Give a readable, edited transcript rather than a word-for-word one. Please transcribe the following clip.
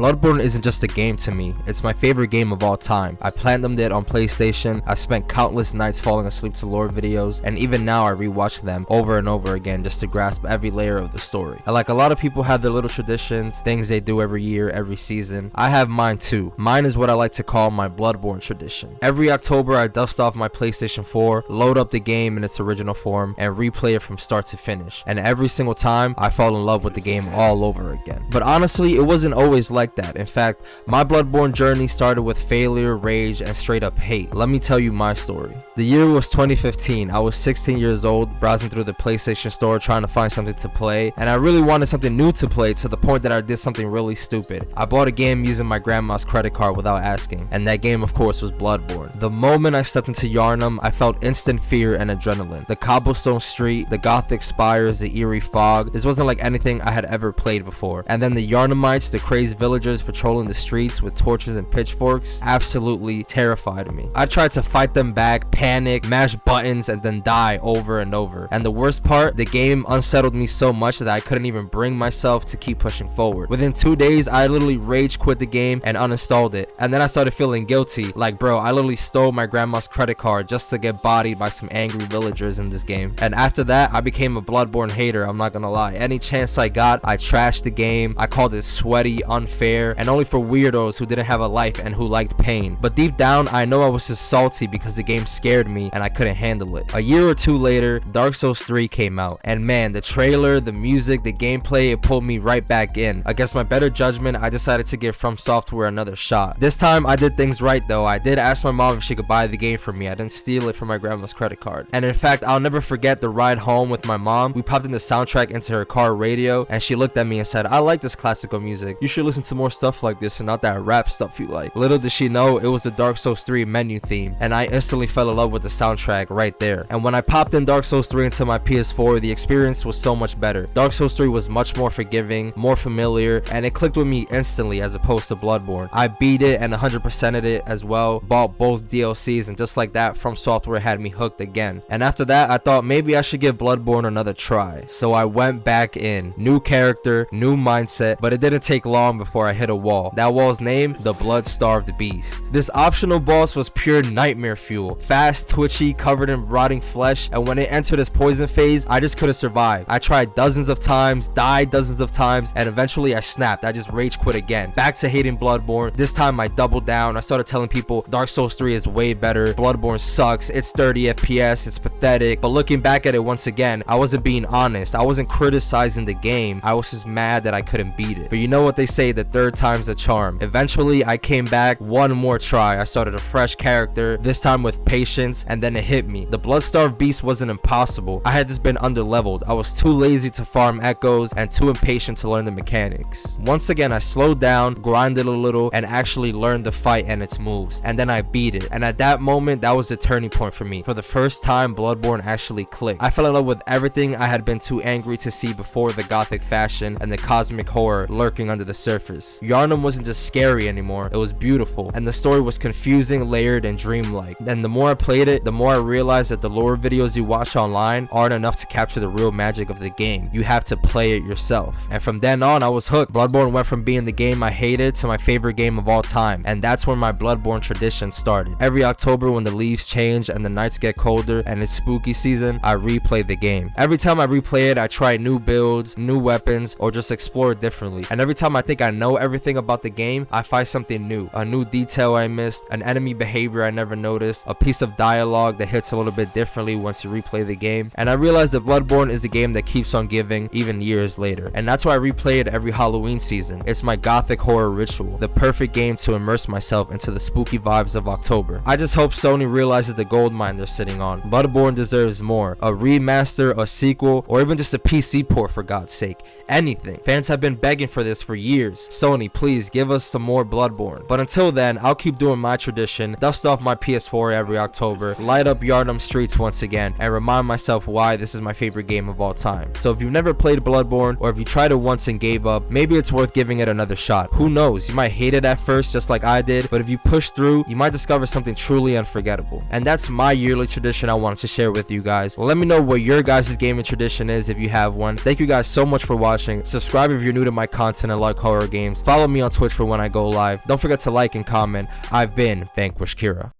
Bloodborne isn't just a game to me, it's my favorite game of all time. I platinumed it on PlayStation, I spent countless nights falling asleep to lore videos, and even now I rewatch them over and over again just to grasp every layer of the story. And like a lot of people have their little traditions, things they do every year, every season, I have mine too. Mine is what I like to call my Bloodborne tradition. Every October I dust off my PlayStation 4, load up the game in its original form, and replay it from start to finish. And every single time, I fall in love with the game all over again. But honestly, it wasn't always like that. In fact, my Bloodborne journey started with failure, rage, and straight up hate. Let me tell you my story. The year was 2015. I was 16 years old, browsing through the PlayStation store trying to find something to play, and I really wanted something new to play to the point that I did something really stupid. I bought a game using my grandma's credit card without asking, and that game of course was Bloodborne. The moment I stepped into Yharnam, I felt instant fear and adrenaline. The cobblestone street, the gothic spires, the eerie fog, this wasn't like anything I had ever played before. And then the Yharnamites, the crazed villagers patrolling the streets with torches and pitchforks, absolutely terrified me. I tried to fight them back, panic, mash buttons, and then die over and over. And the worst part, the game unsettled me so much that I couldn't even bring myself to keep pushing forward. Within 2 days, I literally rage quit the game and uninstalled it. And then I started feeling guilty, like bro, I literally stole my grandma's credit card just to get bodied by some angry villagers in this game. And after that, I became a Bloodborne hater, I'm not gonna lie. Any chance I got, I trashed the game, I called it sweaty, unfair, and only for weirdos who didn't have a life and who liked pain. But deep down, I know I was just salty because the game scared me and I couldn't handle it. A year or two later, Dark Souls 3 came out, and man, the trailer, the music, the gameplay, it pulled me right back in. Against my better judgment, I decided to give From Software another shot. This time, I did things right though. I did ask my mom if she could buy the game for me. I didn't steal it from my grandma's credit card. And in fact, I'll never forget the ride home with my mom. We popped in the soundtrack into her car radio, and she looked at me and said, "I like this classical music. You should listen to more stuff like this and not that rap stuff you like." Little did she know it was the Dark Souls 3 menu theme, and I instantly fell in love with the soundtrack right there. And when I popped in Dark Souls 3 into my PS4, the experience was so much better. Dark Souls 3 was much more forgiving, more familiar, and it clicked with me instantly as opposed to Bloodborne. I beat it and 100%ed it as well, bought both DLCs, and just like that, From Software had me hooked again. And after that, I thought maybe I should give Bloodborne another try. So I went back in. New character, new mindset, but it didn't take long before I hit a wall. That wall's name, the Blood-Starved Beast. This optional boss was pure nightmare fuel. Fast, twitchy, covered in rotting flesh, and when it entered its poison phase, I just couldn't survive. I tried dozens of times, died dozens of times, and eventually I snapped. I just rage quit again. Back to hating Bloodborne. This time I doubled down. I started telling people Dark Souls 3 is way better, Bloodborne sucks, it's 30 FPS, it's pathetic. But looking back at it once again, I wasn't being honest. I wasn't criticizing the game. I was just mad that I couldn't beat it. But you know what they say, the third time's the charm. Eventually I came back, one more try. I started a fresh character, this time with patience, and then it hit me. The Blood-Starved Beast wasn't impossible. I had just been underleveled. I was too lazy to farm echoes and too impatient to learn the mechanics. Once again, I slowed down, grinded a little, and actually learned the fight and its moves. And then I beat it. And at that moment, that was the turning point for me. For the first time, Bloodborne actually clicked. I fell in love with everything I had been too angry to see before, the gothic fashion and the cosmic horror lurking under the surface. Yharnam wasn't just scary anymore, it was beautiful, and the story was confusing, layered, and dreamlike. And the more I played it, the more I realized that the lore videos you watch online aren't enough to capture the real magic of the game. You have to play it yourself. And from then on, I was hooked. Bloodborne went from being the game I hated to my favorite game of all time, and that's when my Bloodborne tradition started. Every October when the leaves change and the nights get colder and it's spooky season, I replay the game. Every time I replay it, I try new builds, new weapons, or just explore it differently. And every time I think I know everything about the game, I find something new. A new detail I missed, an enemy behavior I never noticed, a piece of dialogue that hits a little bit differently once you replay the game. And I realized that Bloodborne is the game that keeps on giving even years later. And that's why I replay it every Halloween season. It's my gothic horror ritual, the perfect game to immerse myself into the spooky vibes of October. I just hope Sony realizes the gold mine they're sitting on. Bloodborne deserves more. A remaster, a sequel, or even just a PC port for God's sake. Anything. Fans have been begging for this for years. Sony, please give us some more Bloodborne. But until then, I'll keep doing my tradition, dust off my PS4 every October, light up Yharnam streets once again, and remind myself why this is my favorite game of all time. So if you've never played Bloodborne, or if you tried it once and gave up, maybe it's worth giving it another shot. Who knows, you might hate it at first just like I did, but if you push through, you might discover something truly unforgettable. And that's my yearly tradition I wanted to share with you guys. Let me know what your guys' gaming tradition is if you have one. Thank you guys so much for watching. Subscribe if you're new to my content and like horror games. games. Follow me on Twitch for when I go live. Don't forget to like and comment. I've been VanquishedKira.